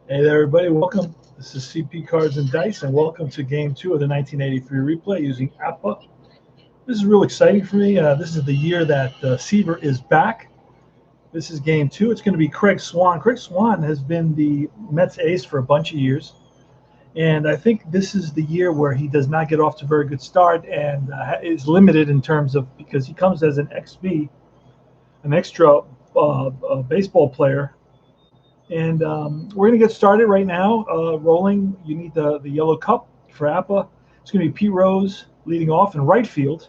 Hey there, everybody. Welcome. This is CP Cards and Dice, and welcome to Game 2 of the 1983 replay using APBA. This is real exciting for me. This is the year that Seaver is back. This is Game 2. It's going to be Craig Swan. Craig Swan has been the Mets ace for a bunch of years, and I think this is the year where he does not get off to a very good start and is limited in terms of because he comes as an XB, an extra baseball player. And we're going to get started right now. Rolling, you need the yellow cup for APBA. It's going to be Pete Rose leading off in right field.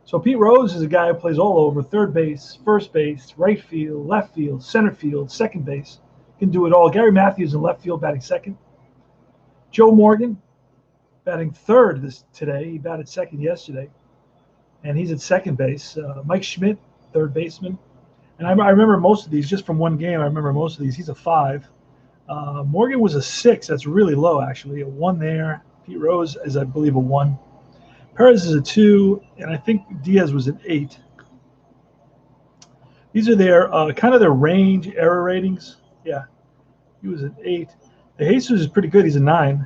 So Pete Rose is a guy who plays all over: third base, first base, right field, left field, center field, second base. Can do it all. Gary Matthews in left field batting second. Joe Morgan batting third today. He batted second yesterday, and he's at second base. Mike Schmidt, third baseman. And I remember most of these just from one game. I remember most of these. He's a 5. Morgan was a 6. That's really low, actually. A 1 there. Pete Rose is, I believe, a 1. Perez is a 2, and I think Diaz was an 8. These are their kind of their range error ratings. Yeah, he was an 8. The Jesus is pretty good. He's a 9.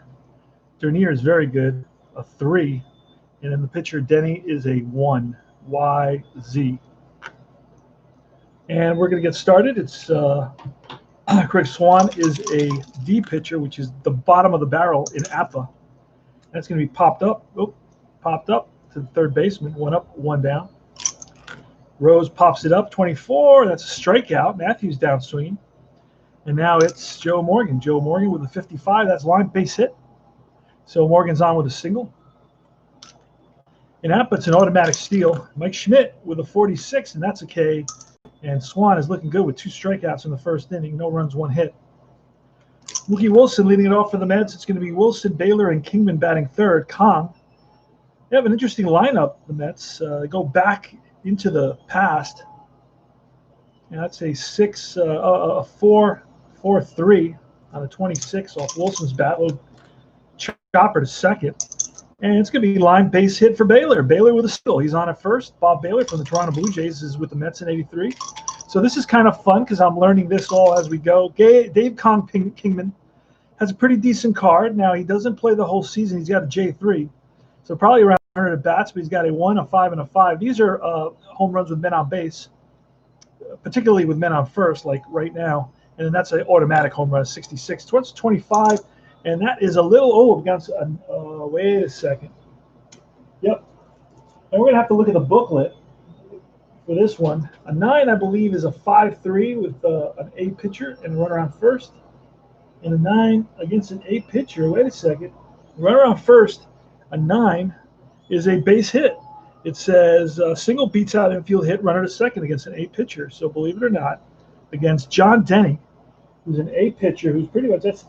Dernier is very good, a 3. And then the pitcher, Denny, is a 1. YZ. And we're going to get started. It's Craig Swan is a D pitcher, which is the bottom of the barrel in APBA. That's going to be popped up to the third baseman. 1 up, 1 down. Rose pops it up, 24. That's a strikeout. Matthews down swinging. And now it's Joe Morgan. Joe Morgan with a 55. That's line base hit. So Morgan's on with a single. In APBA, it's an automatic steal. Mike Schmidt with a 46, and that's a K. And Swan is looking good with 2 strikeouts in the first inning. No runs, 1 hit. Mookie Wilson leading it off for the Mets. It's going to be Wilson, Baylor, and Kingman batting third. Kong. They have an interesting lineup, the Mets. They go back into the past. And that's a 4-3 on a 26 off Wilson's bat. Little chopper to second. And it's going to be line base hit for Baylor. Baylor with a steal. He's on at first. Bob Baylor from the Toronto Blue Jays is with the Mets in 83. So this is kind of fun because I'm learning this all as we go. Dave Kingman has a pretty decent card. Now, he doesn't play the whole season. He's got a J3. So probably around 100 at bats, but he's got a 1, a 5, and a 5. These are home runs with men on base, particularly with men on first, like right now. And then that's an automatic home run, 66. Towards 25. And that is a little against wait a second. Yep. And we're going to have to look at the booklet for this one. A 9, I believe, is a 5-3 with an A pitcher and a runner on first. And a 9 against an A pitcher. Wait a second. Runner on first, a 9 is a base hit. It says single beats out infield hit, runner to second against an A pitcher. So believe it or not, against John Denny, who's an A pitcher, who's pretty much that's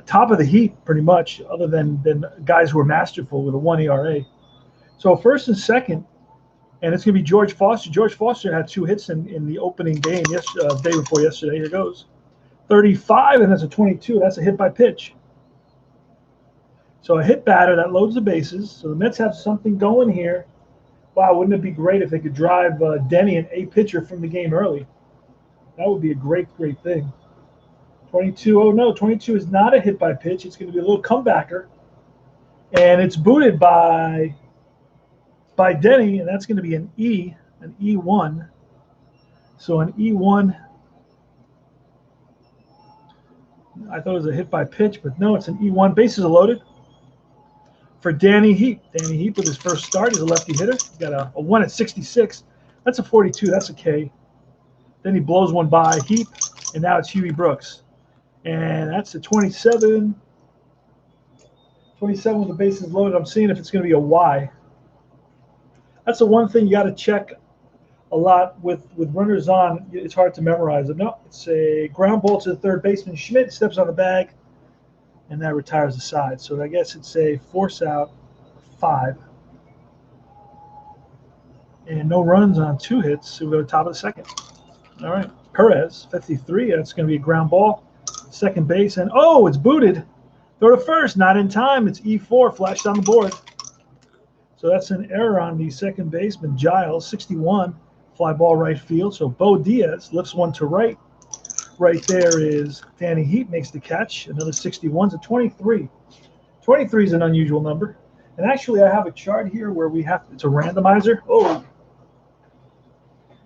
top of the heap, pretty much, other than guys who are masterful with a 1 ERA. So first and second, and it's going to be George Foster. George Foster had 2 hits in the opening game, day before yesterday. Here goes. 35, and that's a 22. That's a hit by pitch. So a hit batter that loads the bases. So the Mets have something going here. Wow, wouldn't it be great if they could drive Denny, an A pitcher, from the game early? That would be a great, great thing. 22, oh no, 22 is not a hit by pitch. It's going to be a little comebacker. And it's booted by Denny, and that's going to be an E1. So an E1, I thought it was a hit by pitch, but no, it's an E1. Bases are loaded for Danny Heap. Danny Heap with his first start. He's a lefty hitter. He's got a 1 at 66. That's a 42. That's a K. Then he blows one by Heap, and now it's Huey Brooks. And that's a 27. 27 with the bases loaded. I'm seeing if it's going to be a Y. That's the one thing you got to check a lot with runners on. It's hard to memorize it. No, it's a ground ball to the third baseman. Schmidt steps on the bag, and that retires the side. So I guess it's a force out 5. And no runs on 2 hits. So we go to top of the second. All right. Perez, 53. That's going to be a ground ball. Second base, and oh, it's booted. Throw to first, not in time. It's E4, flashed on the board. So that's an error on the second baseman, Giles, 61. Fly ball right field. So Bo Diaz lifts one to right. Right there is Danny Heat makes the catch. Another 61's a 23. 23 is an unusual number. And actually, I have a chart here where it's a randomizer. Oh,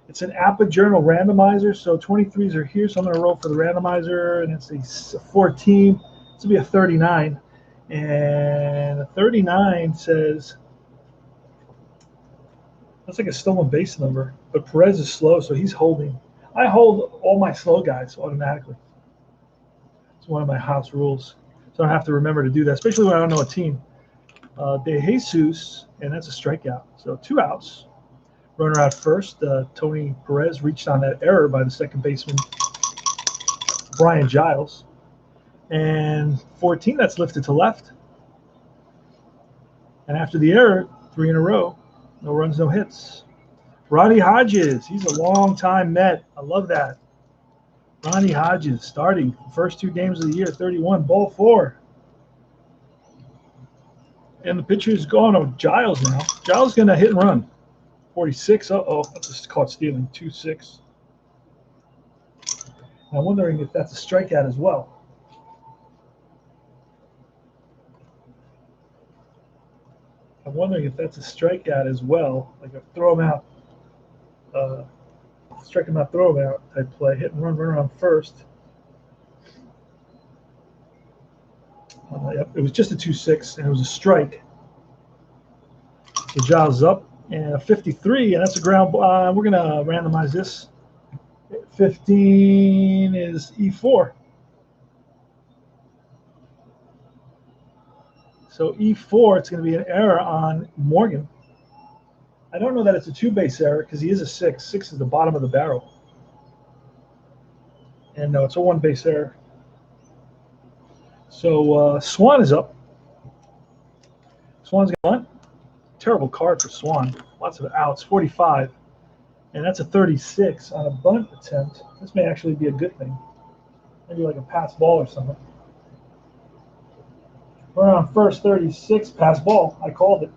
it's an APBA journal randomizer. So 23s are here. So I'm going to roll for the randomizer, and it's a 14. This will be a 39. And a 39 says, that's like a stolen base number. But Perez is slow, so he's holding. I hold all my slow guys automatically. It's one of my house rules. So I don't have to remember to do that, especially when I don't know a team. De Jesus, and that's a strikeout. So 2 outs. Runner out first. Tony Perez reached on that error by the second baseman, Brian Giles. And 14, that's lifted to left. And after the error, 3 in a row. No runs, no hits. Ronnie Hodges, he's a long-time Met. I love that. Ronnie Hodges starting first 2 games of the year, 31, ball 4. And the pitcher is going on Giles now. Giles is going to hit and run. 46, uh-oh, that's just caught stealing, 2-6. I'm wondering if that's a strikeout as well. I'm wondering if that's a strikeout as well, like a throw him out, strike him out, throw him out type play, hit and run, runner on first. Yep, it was just a 2-6, and it was a strike. So Giles is up, and a 53, and that's a ground ball. We're going to randomize this. 15 is E4. So E4, it's going to be an error on Morgan. I don't know that it's a 2-base error because he is a 6. 6 is the bottom of the barrel. And no, it's a 1-base error. So Swan is up. Swan's going to bunt. Terrible card for Swan. Lots of outs. 45. And that's a 36 on a bunt attempt. This may actually be a good thing. Maybe like a pass ball or something. We're on first, 36, pass ball. I called it.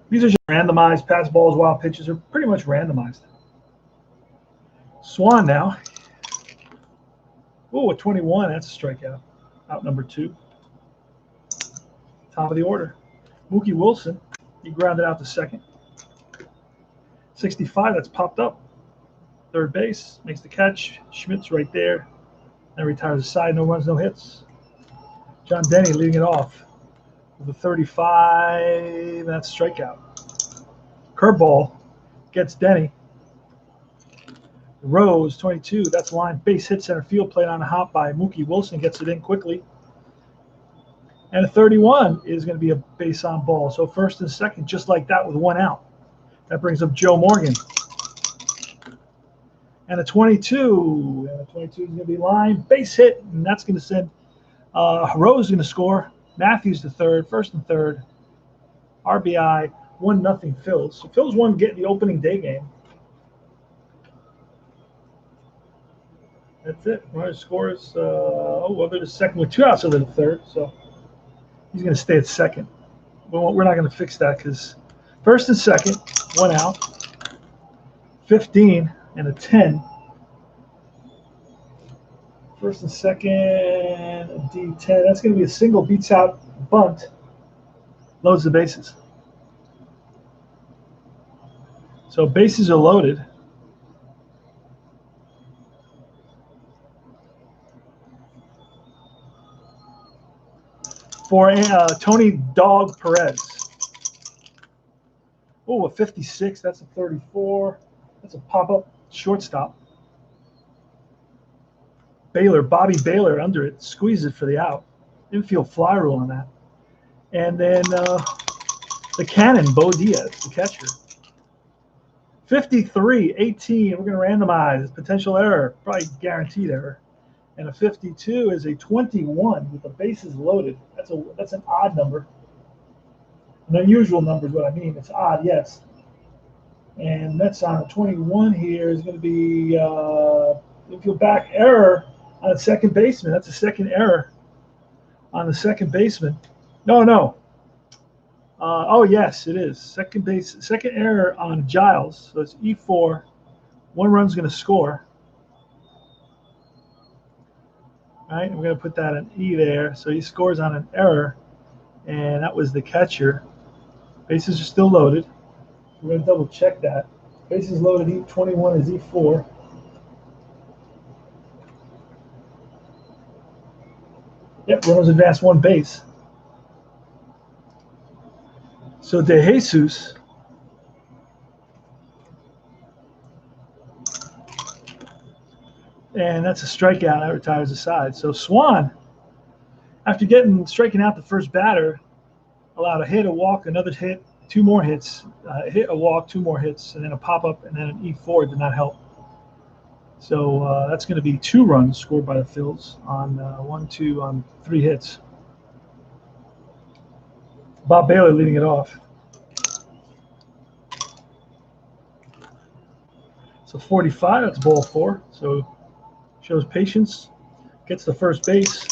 These are just randomized. Pass balls, wild pitches are pretty much randomized. Swan now. Oh, a 21. That's a strikeout. Out number 2. Top of the order. Mookie Wilson. He grounded out to second. 65. That's popped up. Third base. Makes the catch. Schmidt's right there. And retires aside. No runs, no hits. John Denny leading it off with a 35. That's strikeout. Curveball gets Denny. Rose, 22. That's line. Base hit center field. Played on a hop by Mookie Wilson. Gets it in quickly. And a 31 is going to be a base on ball. So first and second, just like that with 1 out. That brings up Joe Morgan. And a 22. And a 22 is going to be line. Base hit. And that's going to send Rose going to score. Matthews to third. First and third. RBI. 1-0 Phils. So Phils won getting the opening day game. That's it. Runner scores. Other the second with 2 outs, other the third. So he's going to stay at second. We're not going to fix that because first and second, 1 out. 15 and a 10. First and second, a D10. That's going to be a single, beats out bunt. Loads the bases. So bases are loaded. For Tony Dog Perez. Oh, a 56. That's a 34. That's a pop-up shortstop. Bobby Baylor under it. Squeeze it for the out. Infield fly rule on that. And then the cannon, Bo Diaz, the catcher. 53, 18. We're going to randomize. Potential error. Probably guaranteed error. And a 52 is a 21 with the bases loaded. That's an odd number. An unusual number is what I mean. It's odd, yes. And that's on a 21 here is going to be infield back error on a second baseman. That's a second error on the second baseman. No. Oh, yes, it is. Second error on Giles. So it's E4 One run's going to score. All right, and we're going to put that an E there. So he scores on an error, and that was the catcher. Bases are still loaded. We're going to double check that. Bases loaded, E21 is E4. Yep, runners advance one base. So De Jesus and that's a strikeout. That retires the side. So Swan, after striking out the first batter, allowed a hit, a walk, another hit, two more hits, hit, a walk, two more hits, and then a pop-up, and then an E4 did not help. So that's going to be 2 runs scored by the Phils on 3 hits. Bob Baylor leading it off. So 45, that's ball 4. So shows patience, gets the first base.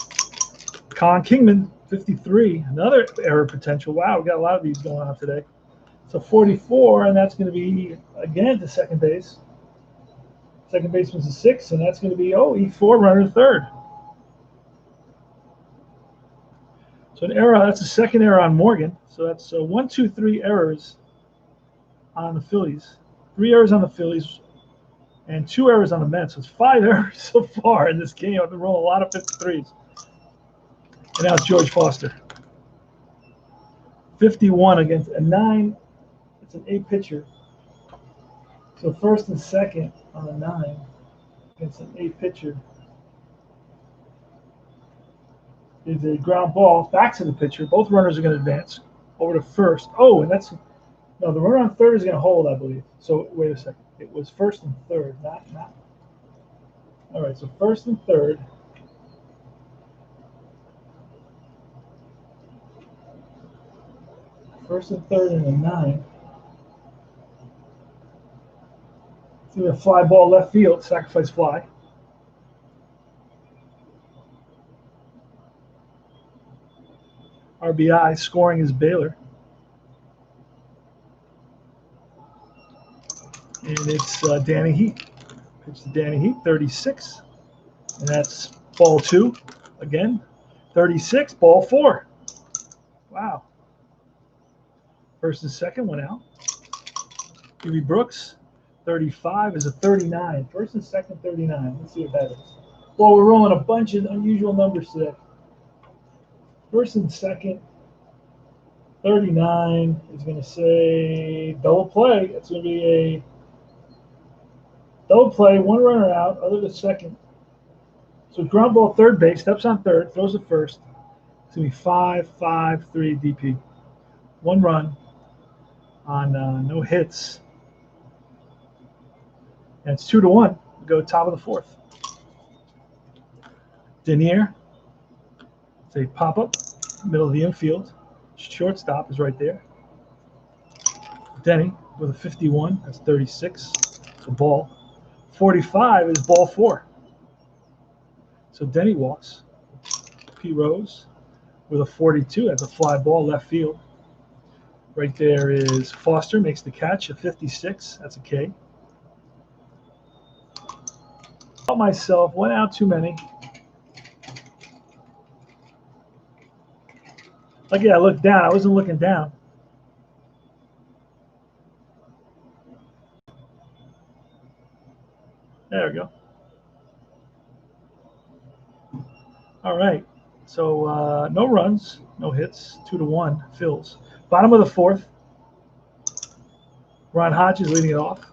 Con Kingman, 53, another error potential. Wow, we got a lot of these going on today. So 44, and that's going to be, again, to second base. Second baseman's a 6, and that's going to be, E4, runner to third. So an error, that's a second error on Morgan. So that's 1, 2, 3 errors on the Phillies. 3 errors on the Phillies and 2 errors on the Mets. So it's 5 errors so far in this game. I've been rolling a lot of 53s. And now it's George Foster. 51 against a 9. It's an 8 pitcher. So first and second on a 9 against an 8 pitcher is a ground ball back to the pitcher. Both runners are going to advance over to first. Oh, and that's no, the runner on third is going to hold, I believe. So wait a second. It was first and third, not. All right, so first and third. First and third in a 9. It's a fly ball left field, sacrifice fly. RBI scoring is Baylor. And it's Danny Heat. Pitch to Danny Heat, 36. And that's ball 2. Again, 36, ball 4. Wow. First and second went out. Huey Brooks, 35 is a 39. First and second, 39. Let's see what that is. Well, we're rolling a bunch of unusual numbers today. First and second, 39 is going to say double play. It's going to be a double play, 1 runner out, other to second. So ground ball third base, steps on third, throws to first. It's going to be 5-5-3 DP. 1 run on no hits. And it's 2-1. We go top of the 4th. Denier. It's a pop-up, middle of the infield. Shortstop is right there. Denny with a 51. That's 36. It's a ball. 45 is ball 4. So Denny walks. Pete Rose with a 42. That's a fly ball left field. Right there is Foster, makes the catch, a 56. That's a K. Myself, 1 out too many. Like, yeah, I looked down. I wasn't looking down. There we go. All right. So no runs, no hits, 2-1. Phils. Bottom of the 4th. Ron Hodges leading it off.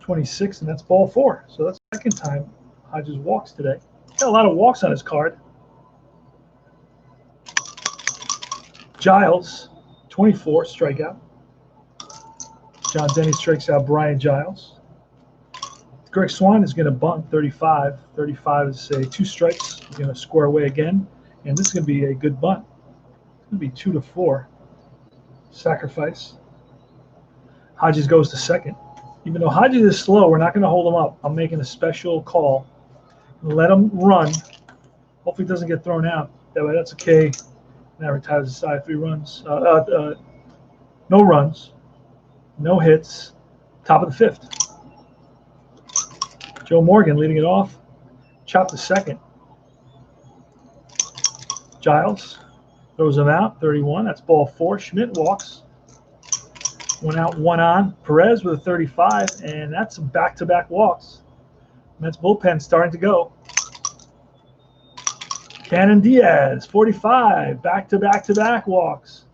26, and that's ball 4. So that's the second time Hodges walks today. Got a lot of walks on his card. Giles, 24, strikeout. John Denny strikes out Brian Giles. Greg Swan is going to bunt, 35. 35 is, say, 2 strikes. He's going to square away again. And this is going to be a good bunt. It's going to be 2-4. Sacrifice. Hodges goes to second. Even though Hodges is slow, we're not going to hold him up. I'm making a special call. Let him run. Hopefully he doesn't get thrown out. That way, that's a K. Now retires the side, 3 runs. No runs, no hits. Top of the 5th. Joe Morgan leading it off. Chop to second. Giles throws him out. 31. That's ball 4. Schmidt walks. 1 out, 1 on. Perez with a 35, and that's some back-to-back walks. Mets bullpen starting to go. Cannon Diaz, 45, back-to-back-to-back walks.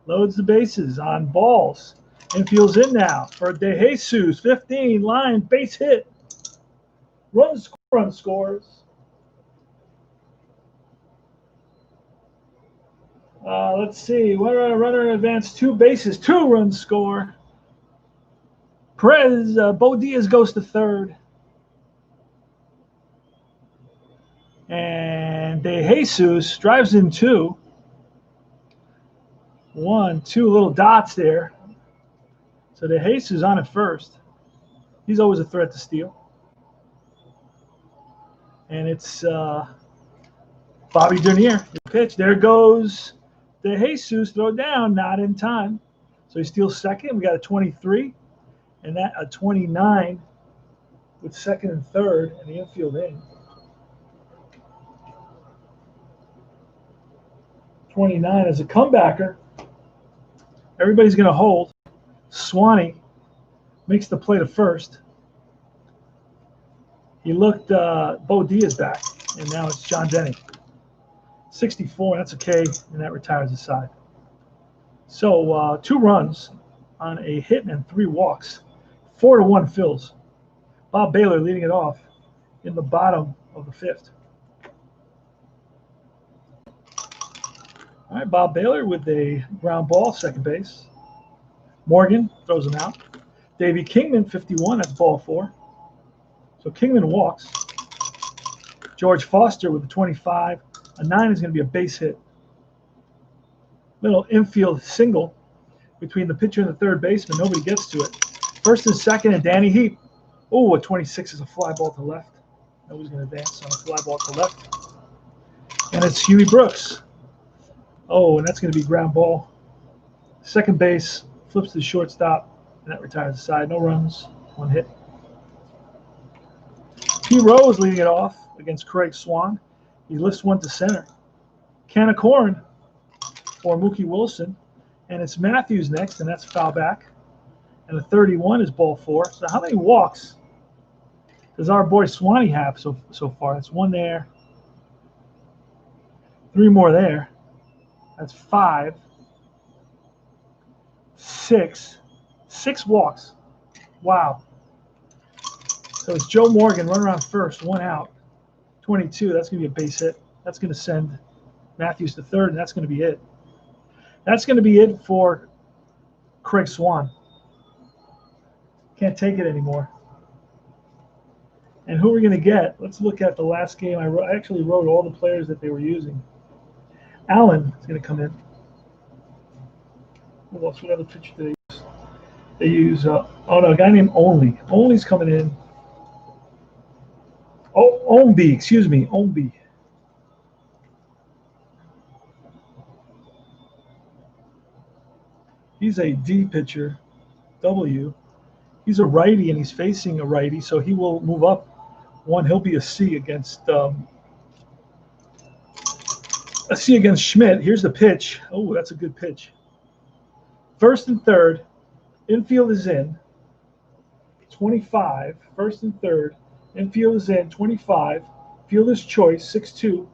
Loads the bases on balls. Infield's in now for De Jesus, 15, line, base hit. Run scores. Let's see. Runner in advance, 2 bases, 2 runs score. Perez, Bo Diaz goes to third. And De Jesus drives in 2. 1, 2 little dots there. So De Jesus on at first. He's always a threat to steal. And it's Bobby Dernier. The pitch. There goes De Jesus. Throw down. Not in time. So he steals second. We got a 23. And that a 29 with second and third. And the infield in. 29 as a comebacker. Everybody's going to hold. Swanee makes the play to first. He looked Bo Diaz back, and now it's John Denny. 64, that's a K, and that retires the side. So 2 runs on a hit and 3 walks. 4-1 Phils. Bob Baylor leading it off in the bottom of the 5th. All right, Bob Baylor with a ground ball, second base. Morgan throws him out. Davey Kingman, 51, that's ball 4. So Kingman walks. George Foster with the 25. A 9 is going to be a base hit. Little infield single between the pitcher and the third baseman. Nobody gets to it. First and second, and Danny Heap. Oh, a 26 is a fly ball to left. Nobody's going to advance on a fly ball to left. And it's Huey Brooks. Oh, and that's going to be ground ball. Second base, flips to the shortstop, and that retires the side. No runs, 1 hit. P. Rose leading it off against Craig Swan. He lifts 1 to center. Can of corn for Mookie Wilson. And it's Matthews next, and that's foul back. And the 31 is ball 4. So how many walks does our boy Swanee have so far? That's 1 there. 3 more there. That's 5. 6. 6 walks. Wow. So it's Joe Morgan, run around first, 1 out. 22, that's going to be a base hit. That's going to send Matthews to third, and that's going to be it. That's going to be it for Craig Swan. Can't take it anymore. And who we're going to get, let's look at the last game. I actually wrote all the players that they were using. Allen is going to come in. Who else? What other pitcher do they use? They use, a guy named Only. Only's coming in. Oh, Omby, excuse me, Omby. He's a D pitcher, W. He's a righty, and he's facing a righty, so he will move up 1. He'll be a C against Schmidt. Here's the pitch. Oh, that's a good pitch. First and third. Infield is in. 25. First and third. Infield is in. 25. Fielder's choice. 6-2.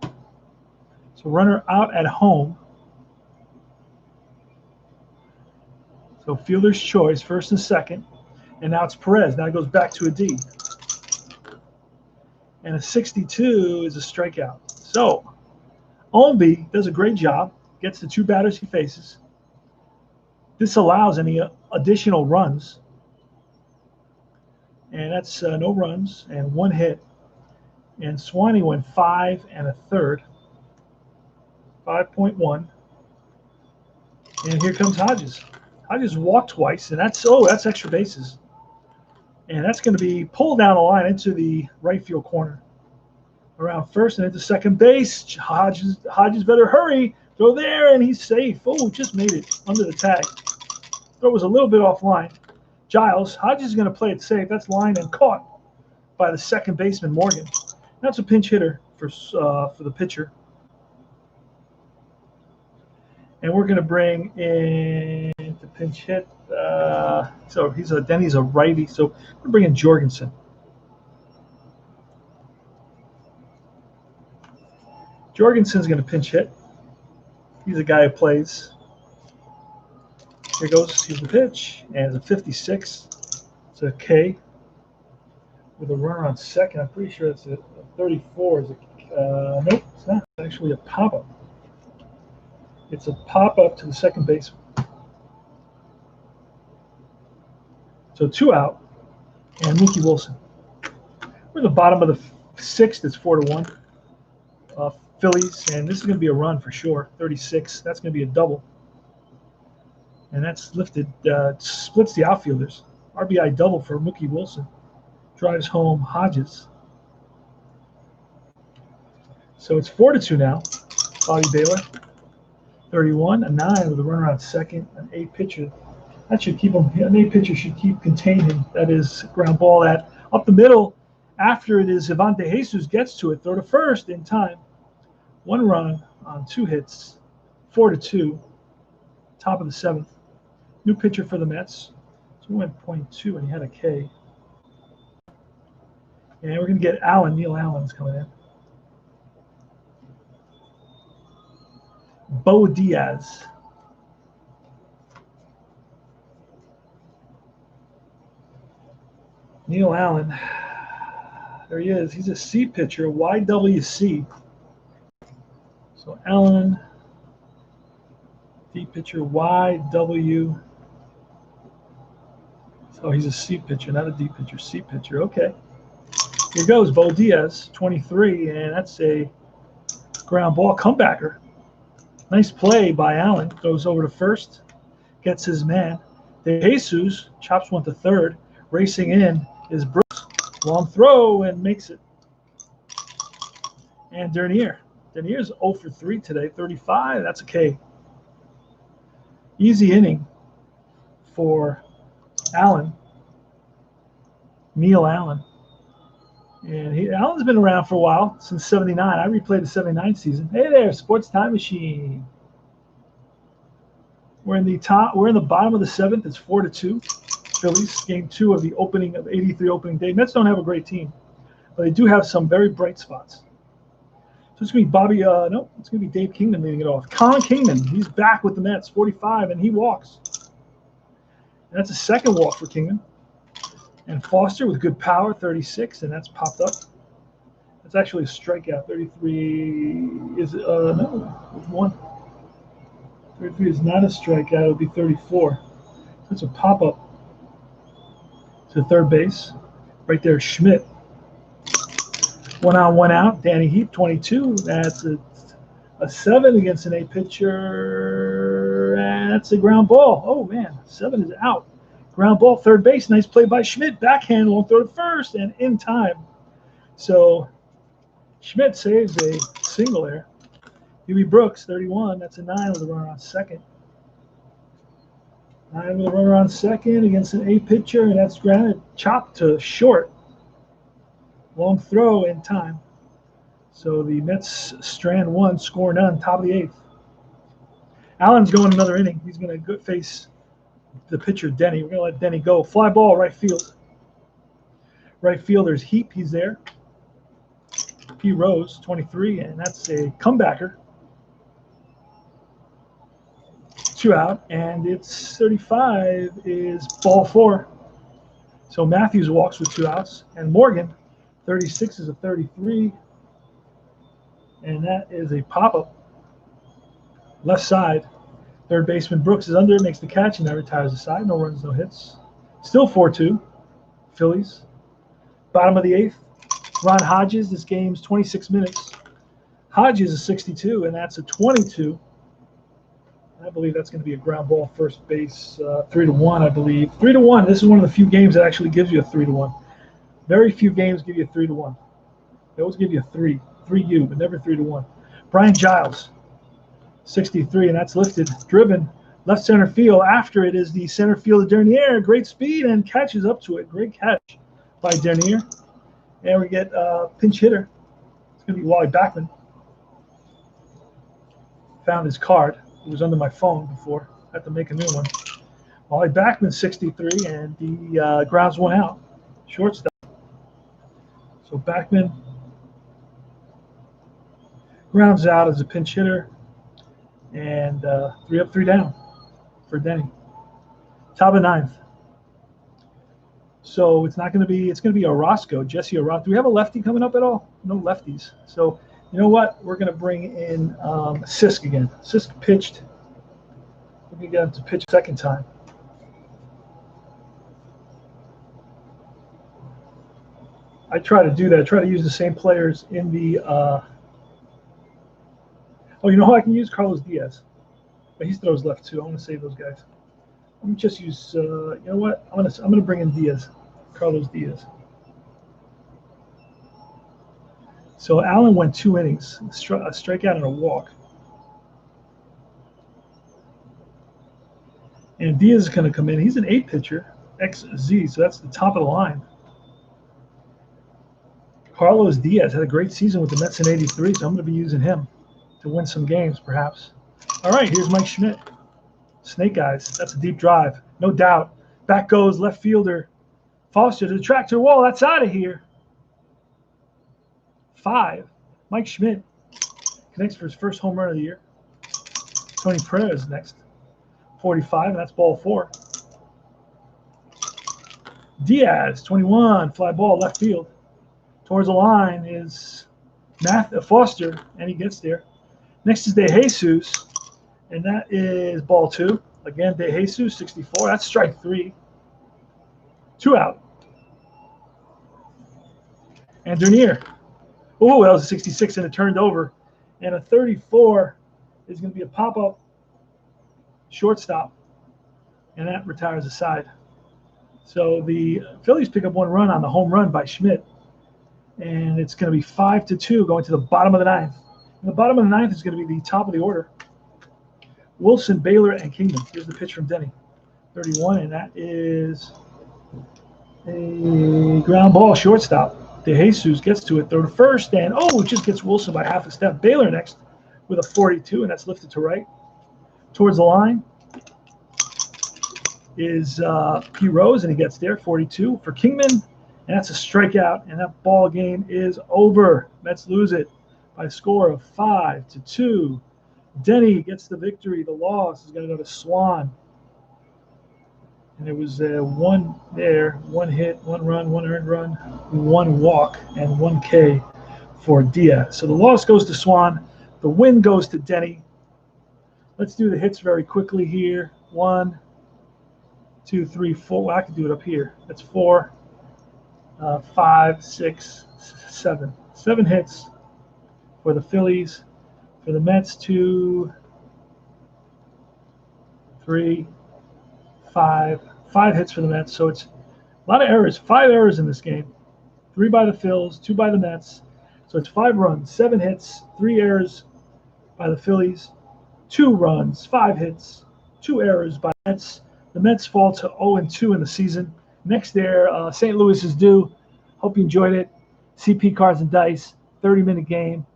So runner out at home. So fielder's choice. First and second. And now it's Perez. Now it goes back to a D. And a 62 is a strikeout. So Omby does a great job. Gets the 2 batters he faces. This allows any additional runs. And that's no runs and 1 hit. And Swanee went 5 1/3. 5.1. And here comes Hodges. Hodges walked twice, and that's extra bases. And that's going to be pulled down the line into the right field corner. Around first and into second base. Hodges better hurry. Go there, and he's safe. Oh, just made it under the tag. Throw was a little bit offline. Giles, Hodges is going to play it safe. That's line and caught. by the second baseman, Morgan. That's a pinch hitter for the pitcher. And we're going to bring in the pinch hit. So Denny's a righty. So we're going to bring in Jorgensen. Jorgensen's going to pinch hit. He's a guy who plays. Here goes. Here's the pitch. And it's a 56. It's a K with a runner on second. I'm pretty sure it's a 34. Nope, it's not. It's actually a pop-up. It's a pop-up to the second base. So 2 out, and Mookie Wilson. We're at the bottom of the 6th. It's 4-1. Phillies, and this is going to be a run for sure. 36. That's going to be a double, and that's lifted. Splits the outfielders. RBI double for Mookie Wilson. Drives home Hodges. So it's 4-2 now. Bobby Baylor. 31, a 9 with a runner on second, an 8 pitcher. That should keep him. An 8 pitcher should keep contain him. That is ground ball that up the middle. After it is Ivan De Jesus gets to it, throw to first in time. 1 run on 2 hits. 4-2. Top of the 7th. New pitcher for the Mets. So we went .2 and he had a K. And we're going to get Allen. Neil Allen's coming in. Bo Diaz. Neil Allen. There he is. He's a C pitcher, YWC. So Allen, D pitcher, YW. So he's a C pitcher, not a D pitcher, C pitcher. Okay. Here goes Bo Diaz, 23, and that's a ground ball comebacker. Nice play by Allen. Goes over to first. Gets his man. De Jesus chops one to third. Racing in is Brooks. Long throw and makes it. And Dernier. Dernier's 0 for 3 today. 35. That's a K. Easy inning for Allen. Neil Allen. And Allen's been around for a while, since 79. I replayed the 79 season. Hey there, Sports Time Machine. We're in the bottom of the 7th. It's 4-2. Phillies, game 2 of the opening of 83 opening day. Mets don't have a great team, but they do have some very bright spots. So it's going to be it's going to be Dave Kingman leading it off. Colin Kingman, he's back with the Mets, 45, and he walks. And that's a second walk for Kingman. And Foster with good power, 36, and that's popped up. That's actually a strikeout. 33 is no, it's 1. 33 is not a strikeout. It'll be 34. So it's a pop up to third base. Right there, Schmidt. 1 on, 1 out. Danny Heap, 22. That's a 7 against an 8 pitcher, and that's a ground ball. Oh man, 7 is out. Ground ball, third base. Nice play by Schmidt. Backhand, long throw to first, and in time. So Schmidt saves a single there. Huey Brooks, 31. That's a 9 with a runner on second. 9 with a runner on second against an 8 pitcher, and that's grounded. Chopped to short. Long throw in time. So the Mets strand 1, score none, top of the 8th. Allen's going another inning. He's going to face the pitcher, Denny. We're going to let Denny go. Fly ball, right field. Right fielder's Heap. He's there. P. Rose, 23, and that's a comebacker. 2 out, and it's 35 is ball 4. So Matthews walks with 2 outs, and Morgan, 36 is a 33, and that is a pop-up. Left side. Third baseman Brooks is under, makes the catch, and that retires the side. No runs, no hits. Still 4-2. Phillies. Bottom of the 8th. Ron Hodges, this game's 26 minutes. Hodges is 62, and that's a 22. I believe that's going to be a ground ball first base, 3-1, I believe. 3-1. This is one of the few games that actually gives you a 3-1. Very few games give you a 3-1. They always give you a 3U, but never 3-1. Brian Giles, 63, and that's lifted, driven, left center field. After it is the center fielder Dernier, great speed and catches up to it. Great catch by Dernier. And we get pinch hitter. It's going to be Wally Backman. Found his card. It was under my phone before. I had to make a new one. Wally Backman, 63, and he grounds one out. Shortstop. So Backman grounds out as a pinch hitter, and 3 up, 3 down for Denny. Top of 9th. So it's not going to be. It's going to be Orozco, Jesse Orozco. Do we have a lefty coming up at all? No lefties. So you know what? We're going to bring in Sisk again. Sisk pitched. We're going to get him to pitch second time. I try to do that. I try to use the same players in the. Oh, you know who I can use? Carlos Diaz. But he throws left too. I want to save those guys. Let me just use. You know what? I'm gonna bring in Diaz, Carlos Diaz. So Allen went 2 innings, a strikeout and a walk. And Diaz is going to come in. He's an 8 pitcher, XZ, so that's the top of the line. Carlos Diaz had a great season with the Mets in '83, so I'm going to be using him to win some games, perhaps. All right, here's Mike Schmidt. Snake Eyes. That's a deep drive, no doubt. Back goes left fielder Foster to the tractor wall. That's out of here. 5. Mike Schmidt connects for his first home run of the year. Tony Perez next. 45, and that's ball 4. Diaz, 21, fly ball left field. Towards the line is Foster, and he gets there. Next is De Jesus, and that is ball 2. Again, De Jesus, 64. That's strike 3. 2 out. And Dernier. Oh, that was a 66, and it turned over. And a 34 is going to be a pop-up shortstop, and that retires the side. So the Phillies pick up 1 run on the home run by Schmidt, and it's going to be 5-2 going to the bottom of the 9th. And the bottom of the 9th is going to be the top of the order. Wilson, Baylor, and Kingman. Here's the pitch from Denny. 31, and that is a ground ball shortstop. De Jesus gets to it, throw to first, and it just gets Wilson by half a step. Baylor next with a 42, and that's lifted to right. Towards the line is P. Rose, and he gets there, 42 for Kingman, and that's a strikeout, and that ball game is over. Mets lose it by a score of 5-2. Denny gets the victory. The loss is going to go to Swan. And it was 1 there, 1 hit, 1 run, 1 earned run, 1 walk, and 1 K for Diaz. So the loss goes to Swan. The win goes to Denny. Let's do the hits very quickly here. 1, 2, 3, 4. Well, I can do it up here. That's 4, 5, 6, 7. 7 hits for the Phillies. For the Mets, 2, 3, 5. 5 hits for the Mets. So it's a lot of errors. 5 errors in this game. 3 by the Phils, 2 by the Mets. So it's 5 runs, 7 hits, 3 errors by the Phillies, 2 runs, 5 hits, 2 errors by the Mets. The Mets fall to 0-2 in the season. Next there, St. Louis is due. Hope you enjoyed it. CP Cards and Dice, 30-minute game.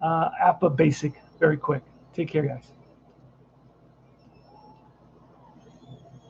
APBA basic, very quick. Take care, guys.